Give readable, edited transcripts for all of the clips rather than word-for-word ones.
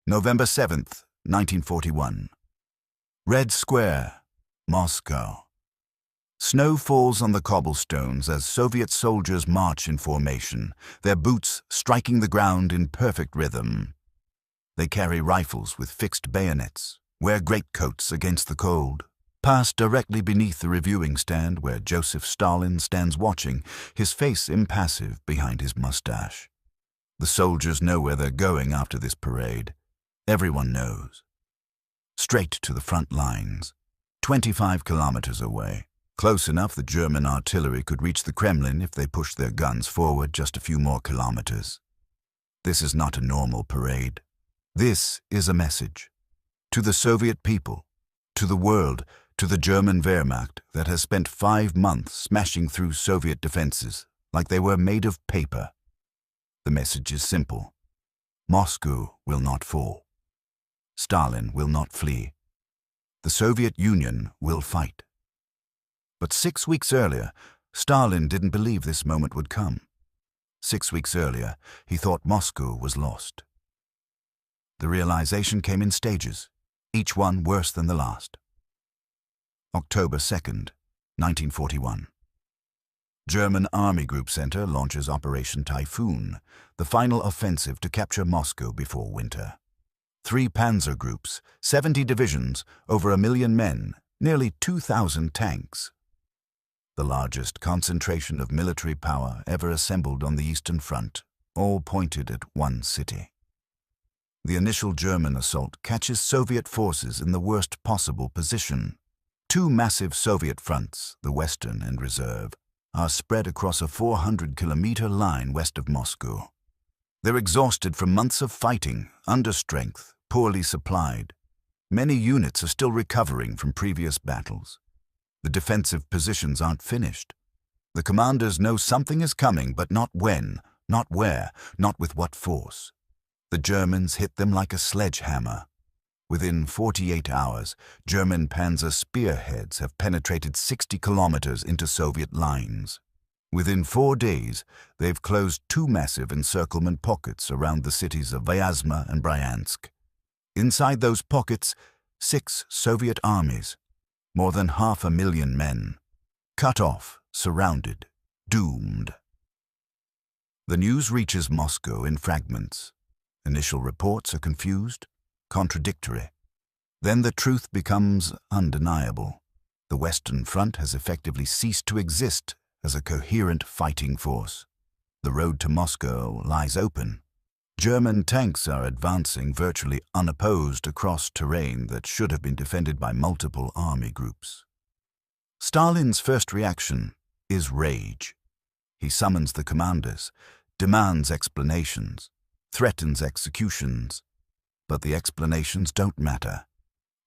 November 7th, 1941. Red Square, Moscow. Snow falls on the cobblestones as Soviet soldiers march in formation, their boots striking the ground in perfect rhythm. They carry rifles with fixed bayonets, wear greatcoats against the cold, pass directly beneath the reviewing stand where Joseph Stalin stands watching, his face impassive behind his mustache. The soldiers know where they're going after this parade. Everyone knows. Straight to the front lines, 25 kilometers away. Close enough the German artillery could reach the Kremlin if they pushed their guns forward just a few more kilometers. This is not a normal parade. This is a message. To the Soviet people, to the world, to the German Wehrmacht that has spent 5 months smashing through Soviet defenses like they were made of paper. The message is simple. Moscow will not fall. Stalin will not flee. The Soviet Union will fight. But 6 weeks earlier, Stalin didn't believe this moment would come. 6 weeks earlier, he thought Moscow was lost. The realization came in stages, each one worse than the last. October 2nd, 1941. German Army Group Center launches Operation Typhoon, the final offensive to capture Moscow before winter. 3 panzer groups, 70 divisions, over 1 million men, nearly 2,000 tanks. The largest concentration of military power ever assembled on the Eastern Front, all pointed at one city. The initial German assault catches Soviet forces in the worst possible position. 2 massive Soviet fronts, the Western and Reserve, are spread across a 400-kilometer line west of Moscow. They're exhausted from months of fighting, under strength, poorly supplied. Many units are still recovering from previous battles. The defensive positions aren't finished. The commanders know something is coming, but not when, not where, not with what force. The Germans hit them like a sledgehammer. Within 48 hours, German panzer spearheads have penetrated 60 kilometers into Soviet lines. Within 4 days, they've closed 2 massive encirclement pockets around the cities of Vyazma and Bryansk. Inside those pockets, 6 Soviet armies, more than 500,000 men, cut off, surrounded, doomed. The news reaches Moscow in fragments. Initial reports are confused, contradictory. Then the truth becomes undeniable. The Western Front has effectively ceased to exist as a coherent fighting force. The road to Moscow lies open. German tanks are advancing virtually unopposed across terrain that should have been defended by multiple army groups. Stalin's first reaction is rage. He summons the commanders, demands explanations, threatens executions. But the explanations don't matter.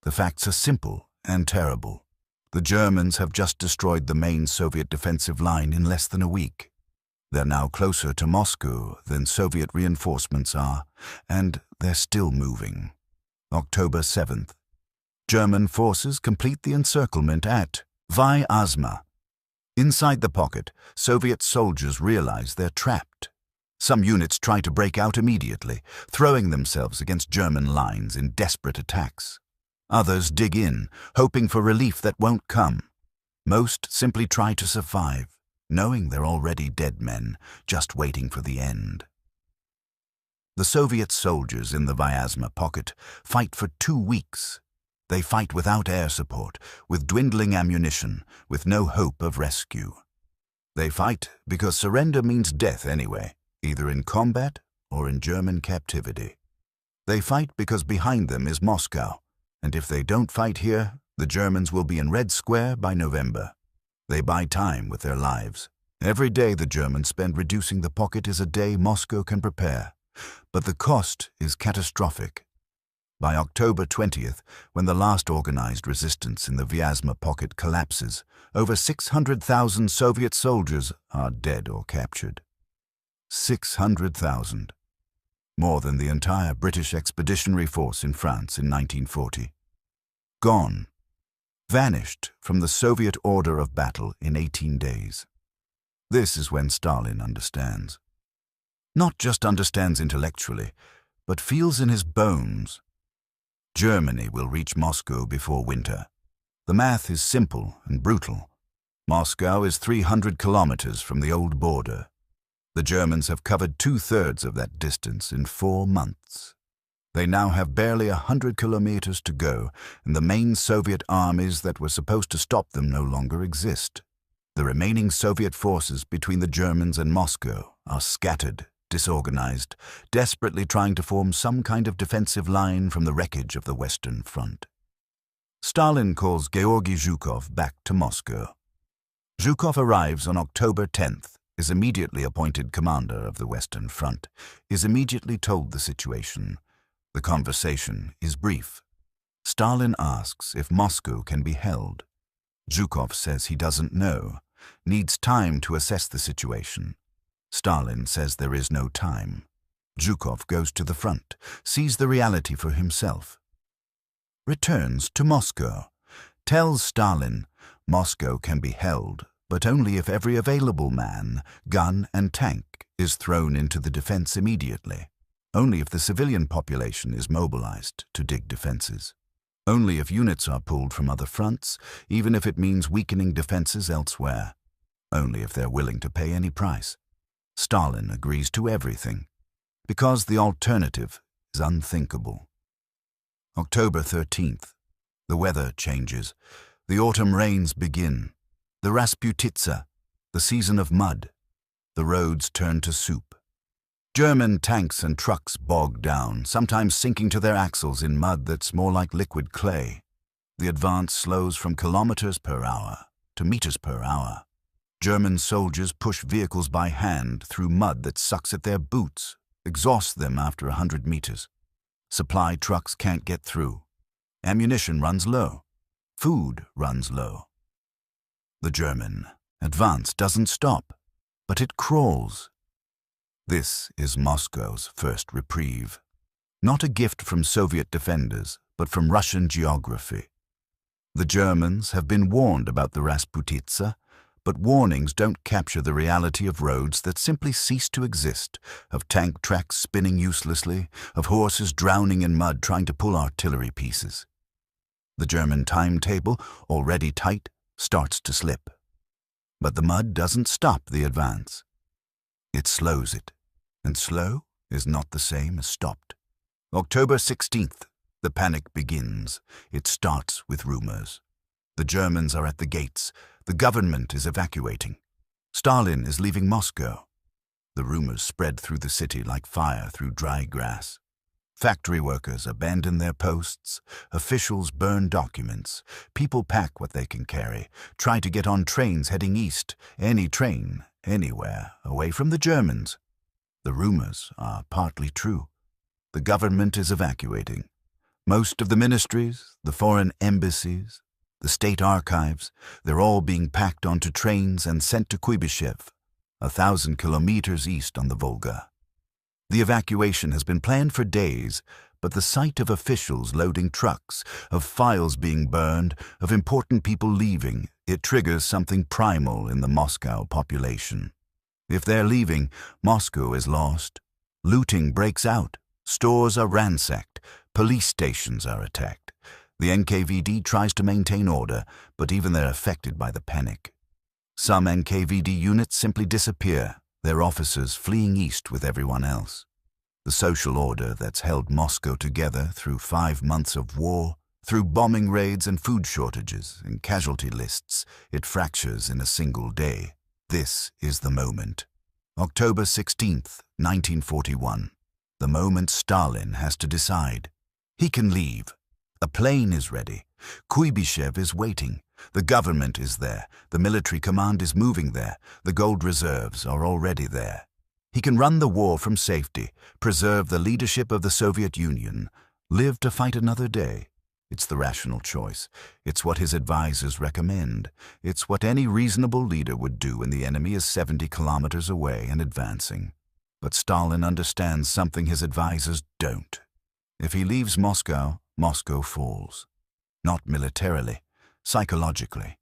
The facts are simple and terrible. The Germans have just destroyed the main Soviet defensive line in less than a week. They're now closer to Moscow than Soviet reinforcements are, and they're still moving. October 7th. German forces complete the encirclement at Vyazma. Inside the pocket, Soviet soldiers realize they're trapped. Some units try to break out immediately, throwing themselves against German lines in desperate attacks. Others dig in, hoping for relief that won't come. Most simply try to survive, knowing they're already dead men, just waiting for the end. The Soviet soldiers in the Vyazma pocket fight for 2 weeks. They fight without air support, with dwindling ammunition, with no hope of rescue. They fight because surrender means death anyway, either in combat or in German captivity. They fight because behind them is Moscow, and if they don't fight here, the Germans will be in Red Square by November. They buy time with their lives. Every day the Germans spend reducing the pocket is a day Moscow can prepare. But the cost is catastrophic. By October 20th, when the last organized resistance in the Vyazma pocket collapses, over 600,000 Soviet soldiers are dead or captured. 600,000. More than the entire British expeditionary force in France in 1940. Gone. Vanished from the Soviet order of battle in 18 days. This is when Stalin understands. Not just understands intellectually, but feels in his bones. Germany will reach Moscow before winter. The math is simple and brutal. Moscow is 300 kilometers from the old border. The Germans have covered 2/3 of that distance in 4 months. They now have barely 100 kilometers to go, and the main Soviet armies that were supposed to stop them no longer exist. The remaining Soviet forces between the Germans and Moscow are scattered, disorganized, desperately trying to form some kind of defensive line from the wreckage of the Western Front. Stalin calls Georgy Zhukov back to Moscow. Zhukov arrives on October 10th, is immediately appointed commander of the Western Front, is immediately told the situation. The conversation is brief. Stalin asks if Moscow can be held. Zhukov says he doesn't know, needs time to assess the situation. Stalin says there is no time. Zhukov goes to the front, sees the reality for himself. Returns to Moscow, tells Stalin Moscow can be held, but only if every available man, gun and tank is thrown into the defense immediately. Only if the civilian population is mobilized to dig defenses. Only if units are pulled from other fronts, even if it means weakening defenses elsewhere. Only if they're willing to pay any price. Stalin agrees to everything, because the alternative is unthinkable. October 13th. The weather changes. The autumn rains begin. The Rasputitsa, the season of mud. The roads turn to soup. German tanks and trucks bog down, sometimes sinking to their axles in mud that's more like liquid clay. The advance slows from kilometers per hour to meters per hour. German soldiers push vehicles by hand through mud that sucks at their boots, exhausts them after 100 meters. Supply trucks can't get through. Ammunition runs low. Food runs low. The German advance doesn't stop, but it crawls. This is Moscow's first reprieve. Not a gift from Soviet defenders, but from Russian geography. The Germans have been warned about the Rasputitsa, but warnings don't capture the reality of roads that simply cease to exist, of tank tracks spinning uselessly, of horses drowning in mud trying to pull artillery pieces. The German timetable, already tight, starts to slip. But the mud doesn't stop the advance. It slows it, and slow is not the same as stopped. October 16th, the panic begins. It starts with rumors. The Germans are at the gates. The government is evacuating. Stalin is leaving Moscow. The rumors spread through the city like fire through dry grass. Factory workers abandon their posts. Officials burn documents. People pack what they can carry, try to get on trains heading east, any train, anywhere, away from the Germans. The rumors are partly true. The government is evacuating. Most of the ministries, the foreign embassies, the state archives, they're all being packed onto trains and sent to Kuibyshev, 1,000 kilometers east on the Volga. The evacuation has been planned for days, but the sight of officials loading trucks, of files being burned, of important people leaving, it triggers something primal in the Moscow population. If they're leaving, Moscow is lost. Looting breaks out. Stores are ransacked. Police stations are attacked. The NKVD tries to maintain order, but even they're affected by the panic. Some NKVD units simply disappear, their officers fleeing east with everyone else. The social order that's held Moscow together through 5 months of war, through bombing raids and food shortages and casualty lists, it fractures in a single day. This is the moment. October 16th, 1941. The moment Stalin has to decide. He can leave. A plane is ready. Kuibyshev is waiting. The government is there. The military command is moving there. The gold reserves are already there. He can run the war from safety, preserve the leadership of the Soviet Union, live to fight another day. It's the rational choice. It's what his advisors recommend. It's what any reasonable leader would do when the enemy is 70 kilometers away and advancing. But Stalin understands something his advisors don't. If he leaves Moscow, Moscow falls. Not militarily, psychologically.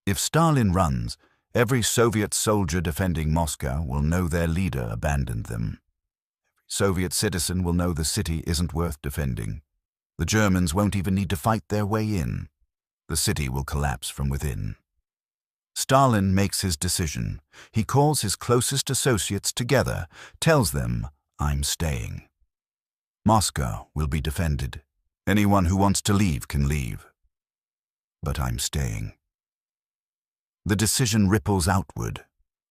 If Stalin runs, every Soviet soldier defending Moscow will know their leader abandoned them. Soviet citizen will know the city isn't worth defending. The Germans won't even need to fight their way in. The city will collapse from within. Stalin makes his decision. He calls his closest associates together, tells them, "I'm staying. Moscow will be defended. Anyone who wants to leave can leave. But I'm staying." The decision ripples outward.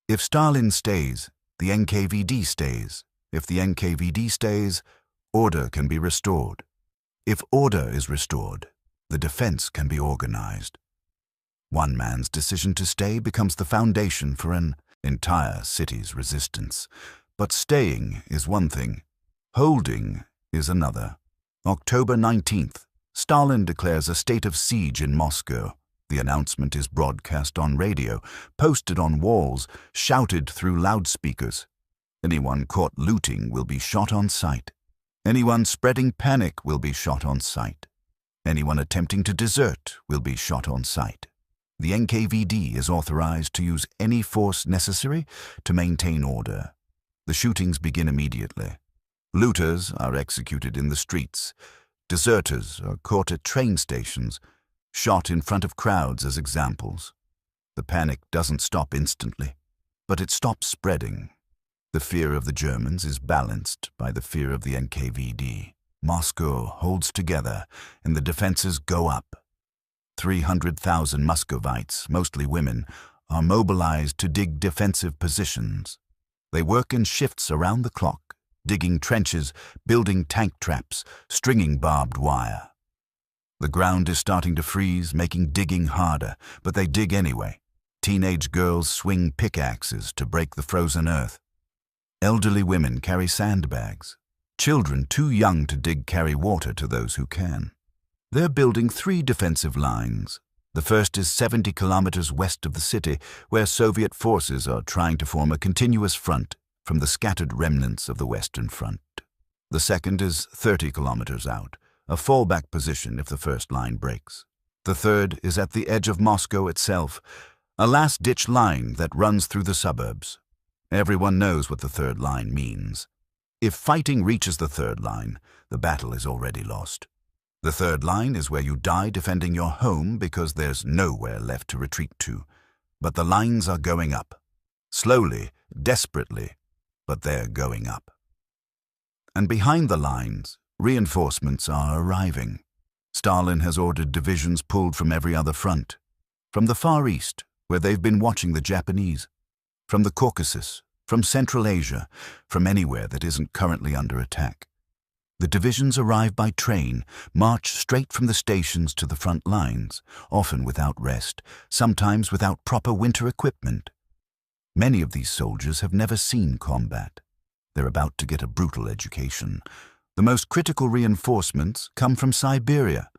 If Stalin stays, the NKVD stays. If the NKVD stays, order can be restored. If order is restored, the defense can be organized. One man's decision to stay becomes the foundation for an entire city's resistance. But staying is one thing. Holding is another. October 19th, Stalin declares a state of siege in Moscow. The announcement is broadcast on radio, posted on walls, shouted through loudspeakers. Anyone caught looting will be shot on sight. Anyone spreading panic will be shot on sight. Anyone attempting to desert will be shot on sight. The NKVD is authorized to use any force necessary to maintain order. The shootings begin immediately. Looters are executed in the streets. Deserters are caught at train stations, shot in front of crowds as examples. The panic doesn't stop instantly, but it stops spreading. The fear of the Germans is balanced by the fear of the NKVD. Moscow holds together and the defenses go up. 300,000 Muscovites, mostly women, are mobilized to dig defensive positions. They work in shifts around the clock, digging trenches, building tank traps, stringing barbed wire. The ground is starting to freeze, making digging harder, but they dig anyway. Teenage girls swing pickaxes to break the frozen earth. Elderly women carry sandbags. Children too young to dig carry water to those who can. They're building 3 defensive lines. The first is 70 kilometers west of the city, where Soviet forces are trying to form a continuous front from the scattered remnants of the Western Front. The second is 30 kilometers out, a fallback position if the first line breaks. The third is at the edge of Moscow itself, a last-ditch line that runs through the suburbs. Everyone knows what the third line means. If fighting reaches the third line, the battle is already lost. The third line is where you die defending your home because there's nowhere left to retreat to. But the lines are going up. Slowly, desperately, but they're going up. And behind the lines, reinforcements are arriving. Stalin has ordered divisions pulled from every other front. From the Far East, where they've been watching the Japanese. From the Caucasus, from Central Asia, from anywhere that isn't currently under attack. The divisions arrive by train, march straight from the stations to the front lines, often without rest, sometimes without proper winter equipment. Many of these soldiers have never seen combat. They're about to get a brutal education. The most critical reinforcements come from Siberia.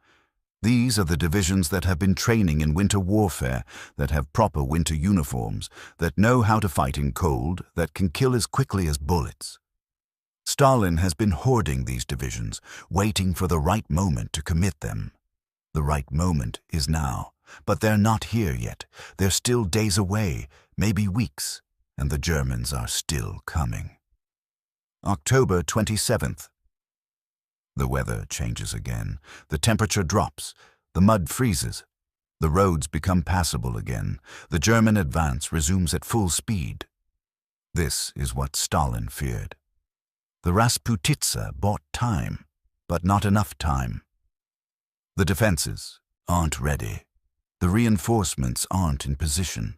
These are the divisions that have been training in winter warfare, that have proper winter uniforms, that know how to fight in cold, that can kill as quickly as bullets. Stalin has been hoarding these divisions, waiting for the right moment to commit them. The right moment is now, but they're not here yet. They're still days away, maybe weeks, and the Germans are still coming. October 27th. The weather changes again. The temperature drops. The mud freezes. The roads become passable again. The German advance resumes at full speed. This is what Stalin feared. The Rasputitsa bought time, but not enough time. The defenses aren't ready. The reinforcements aren't in position.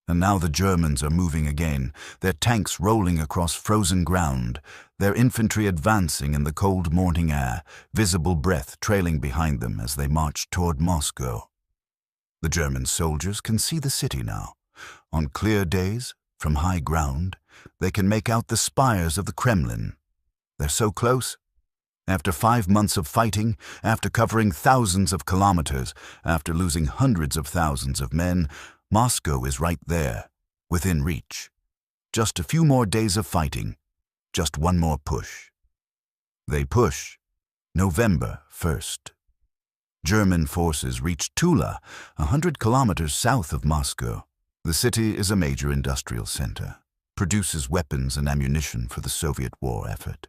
And now the Germans are moving again, their tanks rolling across frozen ground, their infantry advancing in the cold morning air, visible breath trailing behind them as they march toward Moscow. The German soldiers can see the city now. On clear days, from high ground, they can make out the spires of the Kremlin. They're so close. After 5 months of fighting, after covering thousands of kilometers, after losing hundreds of thousands of men, Moscow is right there, within reach. Just a few more days of fighting, just one more push. They push. November 1st. German forces reach Tula, 100 kilometers south of Moscow. The city is a major industrial center, produces weapons and ammunition for the Soviet war effort.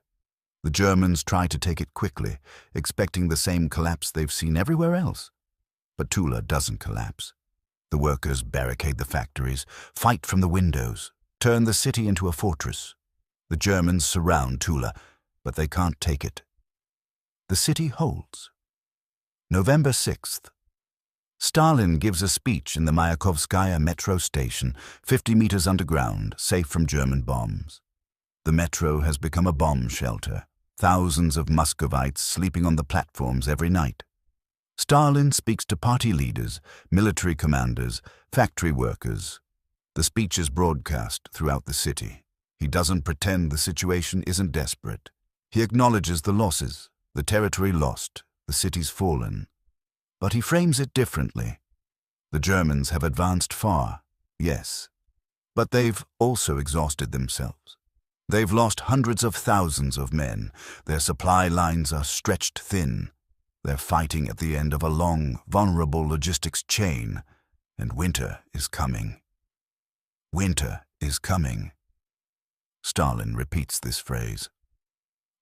The Germans try to take it quickly, expecting the same collapse they've seen everywhere else. But Tula doesn't collapse. The workers barricade the factories, fight from the windows, turn the city into a fortress. The Germans surround Tula, but they can't take it. The city holds. November 6th. Stalin gives a speech in the Mayakovskaya metro station, 50 meters underground, safe from German bombs. The metro has become a bomb shelter, thousands of Muscovites sleeping on the platforms every night. Stalin speaks to party leaders, military commanders, factory workers. The speech is broadcast throughout the city. He doesn't pretend the situation isn't desperate. He acknowledges the losses, the territory lost, the city's fallen. But he frames it differently. The Germans have advanced far, yes, but they've also exhausted themselves. They've lost hundreds of thousands of men. Their supply lines are stretched thin. They're fighting at the end of a long, vulnerable logistics chain, and winter is coming. Winter is coming. Stalin repeats this phrase.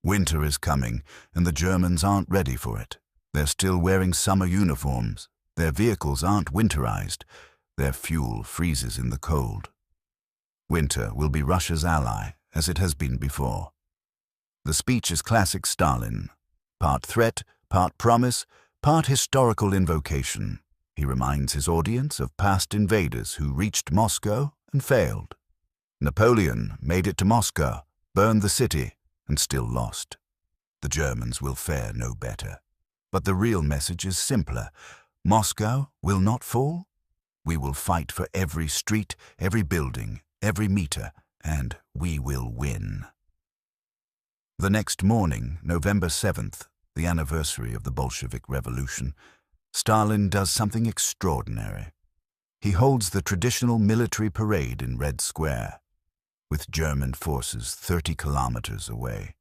Winter is coming, and the Germans aren't ready for it. They're still wearing summer uniforms. Their vehicles aren't winterized. Their fuel freezes in the cold. Winter will be Russia's ally, as it has been before. The speech is classic Stalin. Part threat, part promise, part historical invocation. He reminds his audience of past invaders who reached Moscow and failed. Napoleon made it to Moscow, burned the city, and still lost. The Germans will fare no better. But the real message is simpler. Moscow will not fall. We will fight for every street, every building, every meter, and we will win. The next morning, November 7th, the anniversary of the Bolshevik Revolution, Stalin does something extraordinary. He holds the traditional military parade in Red Square, with German forces 30 kilometers away,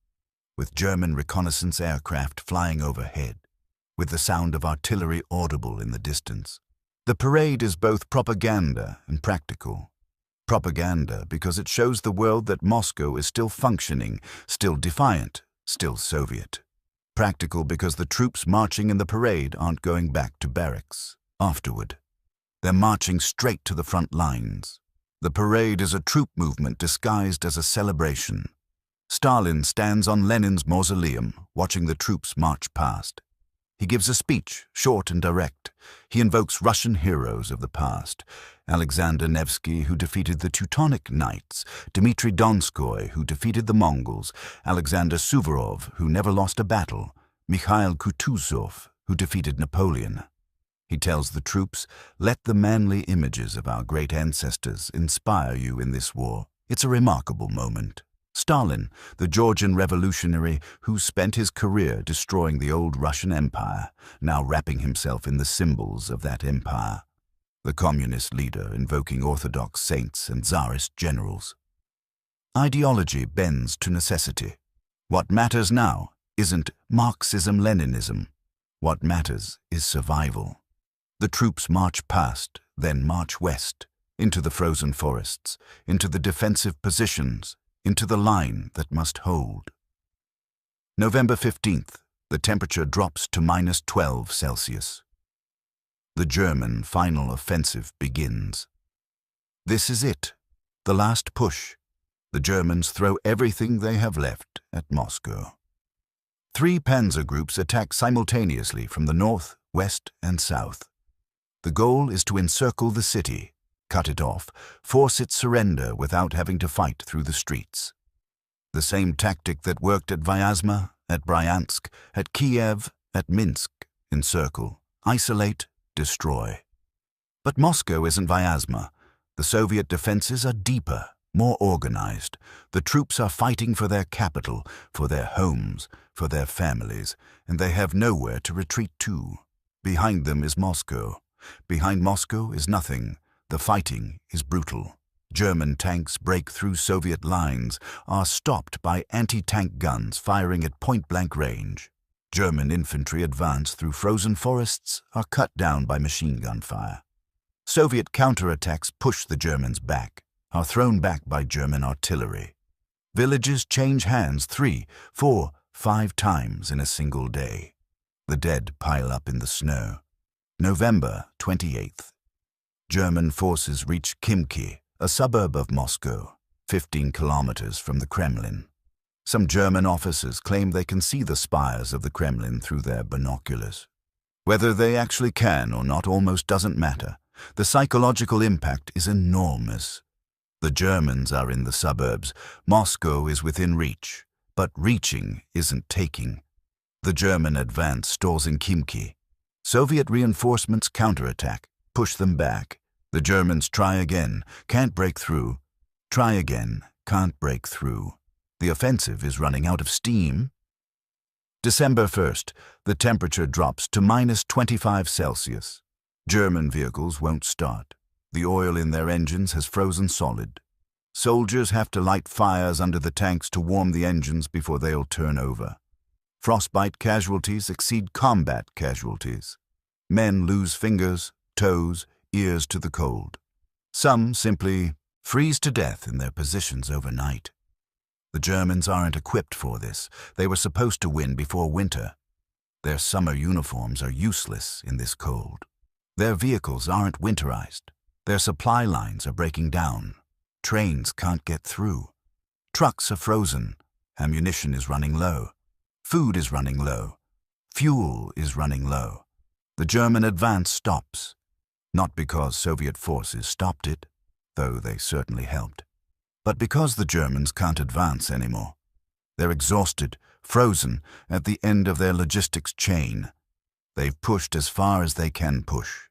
with German reconnaissance aircraft flying overhead, with the sound of artillery audible in the distance. The parade is both propaganda and practical. Propaganda because it shows the world that Moscow is still functioning, still defiant, still Soviet. Practical because the troops marching in the parade aren't going back to barracks afterward. They're marching straight to the front lines. The parade is a troop movement disguised as a celebration. Stalin stands on Lenin's mausoleum, watching the troops march past. He gives a speech, short and direct. He invokes Russian heroes of the past. Alexander Nevsky, who defeated the Teutonic Knights, Dmitry Donskoy, who defeated the Mongols, Alexander Suvorov, who never lost a battle, Mikhail Kutuzov, who defeated Napoleon. He tells the troops, let the manly images of our great ancestors inspire you in this war. It's a remarkable moment. Stalin, the Georgian revolutionary who spent his career destroying the old Russian Empire, now wrapping himself in the symbols of that empire. The communist leader invoking Orthodox saints and Tsarist generals. Ideology bends to necessity. What matters now isn't Marxism-Leninism. What matters is survival. The troops march past, then march west, into the frozen forests, into the defensive positions, into the line that must hold. November 15th, the temperature drops to -12 Celsius. The German final offensive begins. This is it, the last push. The Germans throw everything they have left at Moscow. 3 panzer groups attack simultaneously from the north, west, and south. The goal is to encircle the city, cut it off, force its surrender without having to fight through the streets. The same tactic that worked at Vyazma, at Bryansk, at Kiev, at Minsk: encircle, isolate, destroy. But Moscow isn't Vyazma. The Soviet defenses are deeper, more organized. The troops are fighting for their capital, for their homes, for their families, and they have nowhere to retreat to. Behind them is Moscow. Behind Moscow is nothing. The fighting is brutal. German tanks break through Soviet lines, are stopped by anti-tank guns firing at point-blank range. German infantry advance through frozen forests, are cut down by machine gun fire. Soviet counterattacks push the Germans back, are thrown back by German artillery. Villages change hands 3, 4, 5 times in a single day. The dead pile up in the snow. November 28th. German forces reach Khimki, a suburb of Moscow, 15 kilometers from the Kremlin. Some German officers claim they can see the spires of the Kremlin through their binoculars. Whether they actually can or not almost doesn't matter. The psychological impact is enormous. The Germans are in the suburbs. Moscow is within reach. But reaching isn't taking. The German advance stalls in Khimki. Soviet reinforcements counterattack, push them back. The Germans try again, can't break through. Try again, can't break through. The offensive is running out of steam. December 1st, the temperature drops to -25°C. German vehicles won't start. The oil in their engines has frozen solid. Soldiers have to light fires under the tanks to warm the engines before they'll turn over. Frostbite casualties exceed combat casualties. Men lose fingers, toes, ears to the cold. Some simply freeze to death in their positions overnight. The Germans aren't equipped for this. They were supposed to win before winter. Their summer uniforms are useless in this cold. Their vehicles aren't winterized. Their supply lines are breaking down. Trains can't get through. Trucks are frozen. Ammunition is running low. Food is running low. Fuel is running low. The German advance stops. Not because Soviet forces stopped it, though they certainly helped, but because the Germans can't advance anymore. They're exhausted, frozen at the end of their logistics chain. They've pushed as far as they can push.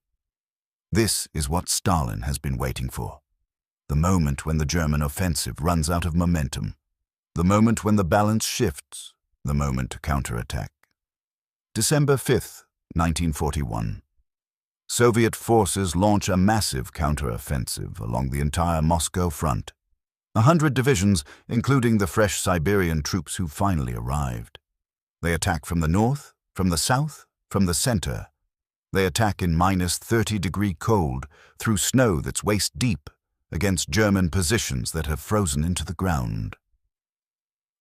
This is what Stalin has been waiting for. The moment when the German offensive runs out of momentum. The moment when the balance shifts. The moment to counterattack. December 5th, 1941. Soviet forces launch a massive counteroffensive along the entire Moscow front. 100 divisions, including the fresh Siberian troops who finally arrived. They attack from the north, from the south, from the center. They attack in -30-degree cold, through snow that's waist-deep, against German positions that have frozen into the ground.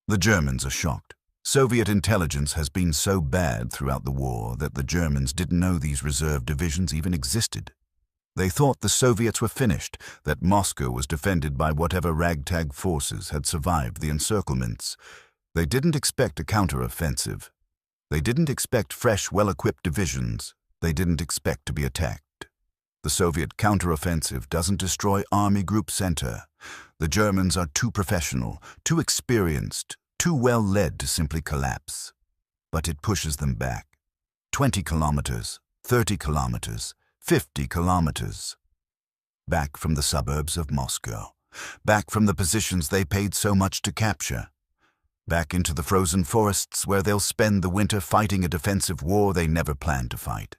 The Germans are shocked. Soviet intelligence has been so bad throughout the war that the Germans didn't know these reserve divisions even existed. They thought the Soviets were finished, that Moscow was defended by whatever ragtag forces had survived the encirclements. They didn't expect a counteroffensive. They didn't expect fresh, well-equipped divisions. They didn't expect to be attacked. The Soviet counteroffensive doesn't destroy Army Group Center. The Germans are too professional, too experienced, too well led to simply collapse. But it pushes them back. 20 kilometers, 30 kilometers, 50 kilometers. Back from the suburbs of Moscow. Back from the positions they paid so much to capture. Back into the frozen forests where they'll spend the winter fighting a defensive war they never planned to fight.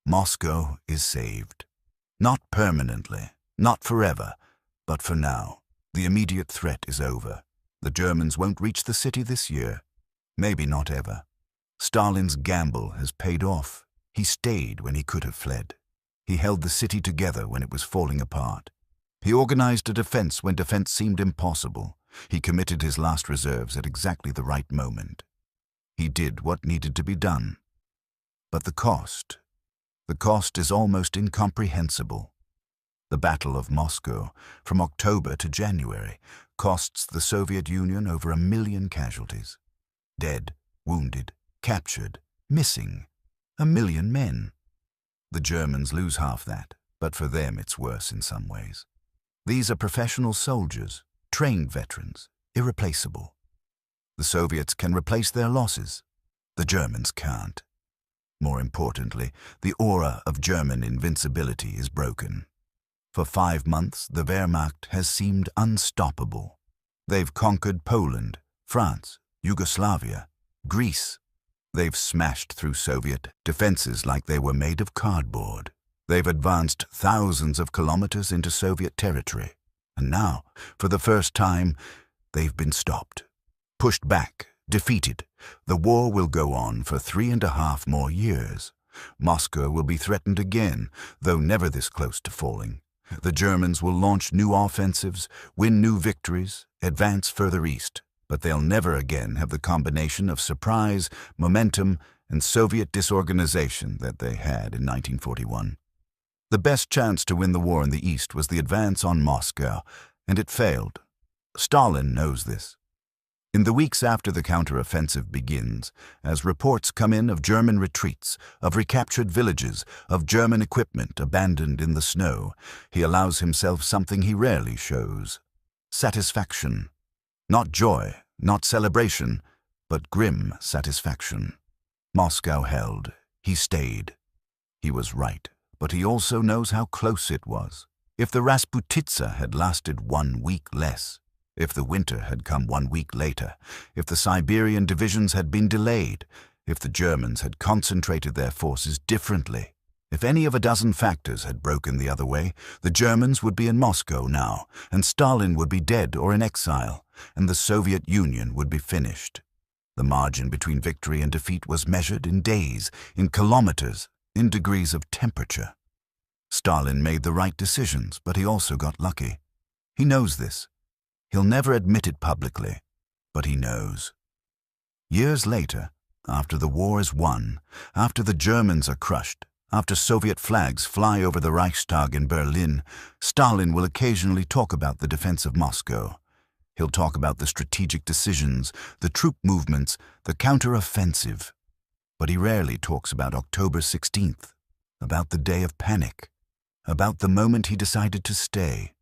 Moscow is saved. Not permanently, not forever, but for now. The immediate threat is over. The Germans won't reach the city this year. Maybe not ever. Stalin's gamble has paid off. He stayed when he could have fled. He held the city together when it was falling apart. He organized a defense when defense seemed impossible. He committed his last reserves at exactly the right moment. He did what needed to be done. But the cost is almost incomprehensible. The Battle of Moscow, from October to January, costs the Soviet Union over 1 million casualties. Dead, wounded, captured, missing. 1 million men. The Germans lose half that, but for them it's worse in some ways. These are professional soldiers, trained veterans, irreplaceable. The Soviets can replace their losses. The Germans can't. More importantly, the aura of German invincibility is broken. For 5 months, the Wehrmacht has seemed unstoppable. They've conquered Poland, France, Yugoslavia, Greece. They've smashed through Soviet defenses like they were made of cardboard. They've advanced thousands of kilometers into Soviet territory. And now, for the first time, they've been stopped. Pushed back, defeated. The war will go on for 3.5 more years. Moscow will be threatened again, though never this close to falling. The Germans will launch new offensives, win new victories, advance further east. but they'll never again have the combination of surprise, momentum, and Soviet disorganization that they had in 1941. The best chance to win the war in the East was the advance on Moscow, and it failed. Stalin knows this. In the weeks after the counteroffensive begins, as reports come in of German retreats, of recaptured villages, of German equipment abandoned in the snow, he allows himself something he rarely shows: satisfaction. Not joy, not celebration, but grim satisfaction. Moscow held. He stayed. He was right, but he also knows how close it was. If the Rasputitsa had lasted 1 week less, if the winter had come 1 week later, if the Siberian divisions had been delayed, if the Germans had concentrated their forces differently, if any of a dozen factors had broken the other way, the Germans would be in Moscow now, and Stalin would be dead or in exile, and the Soviet Union would be finished. The margin between victory and defeat was measured in days, in kilometers, in degrees of temperature. Stalin made the right decisions, but he also got lucky. He knows this. He'll never admit it publicly, but he knows. Years later, after the war is won, after the Germans are crushed, after Soviet flags fly over the Reichstag in Berlin, Stalin will occasionally talk about the defense of Moscow. He'll talk about the strategic decisions, the troop movements, the counter-offensive. But he rarely talks about October 16th, about the day of panic, about the moment he decided to stay.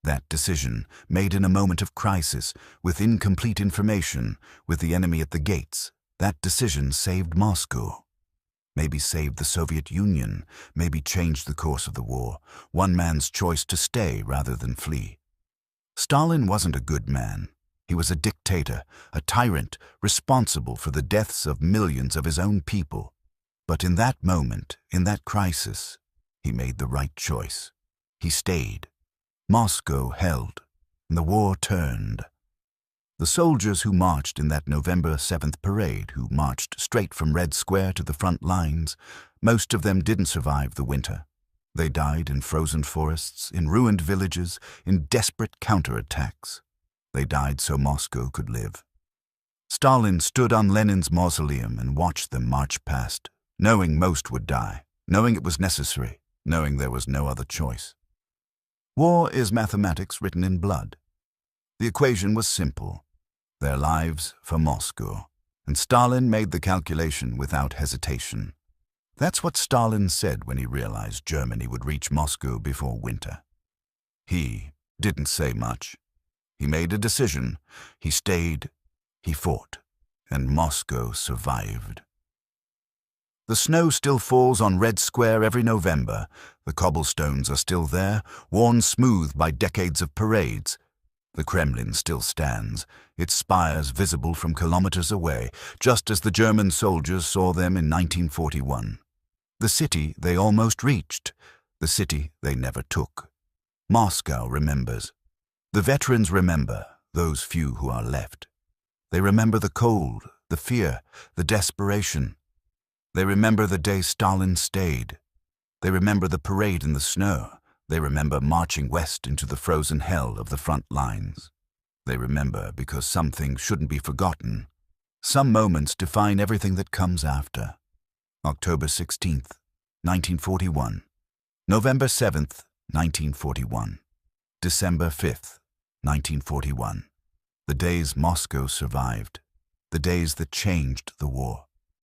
That decision, made in a moment of crisis, with incomplete information, with the enemy at the gates, that decision saved Moscow. Maybe saved the Soviet Union, maybe changed the course of the war, one man's choice to stay rather than flee. Stalin wasn't a good man. He was a dictator, a tyrant, responsible for the deaths of millions of his own people. But in that moment, in that crisis, he made the right choice. He stayed. Moscow held, and the war turned. The soldiers who marched in that November 7th parade, who marched straight from Red Square to the front lines, most of them didn't survive the winter. They died in frozen forests, in ruined villages, in desperate counterattacks. They died so Moscow could live. Stalin stood on Lenin's mausoleum and watched them march past, knowing most would die, knowing it was necessary, knowing there was no other choice. War is mathematics written in blood. The equation was simple: their lives for Moscow. And Stalin made the calculation without hesitation. That's what Stalin said when he realized Germany would reach Moscow before winter. He didn't say much. He made a decision. He stayed. He fought. And Moscow survived. The snow still falls on Red Square every November. The cobblestones are still there, worn smooth by decades of parades. The Kremlin still stands, its spires visible from kilometers away, just as the German soldiers saw them in 1941. The city they almost reached, the city they never took. Moscow remembers. The veterans remember, those few who are left. They remember the cold, the fear, the desperation. They remember the day Stalin stayed. They remember the parade in the snow. They remember marching west into the frozen hell of the front lines. They remember because some things shouldn't be forgotten. Some moments define everything that comes after. October 16th, 1941. November 7th, 1941. December 5th, 1941. The days Moscow survived. The days that changed the war.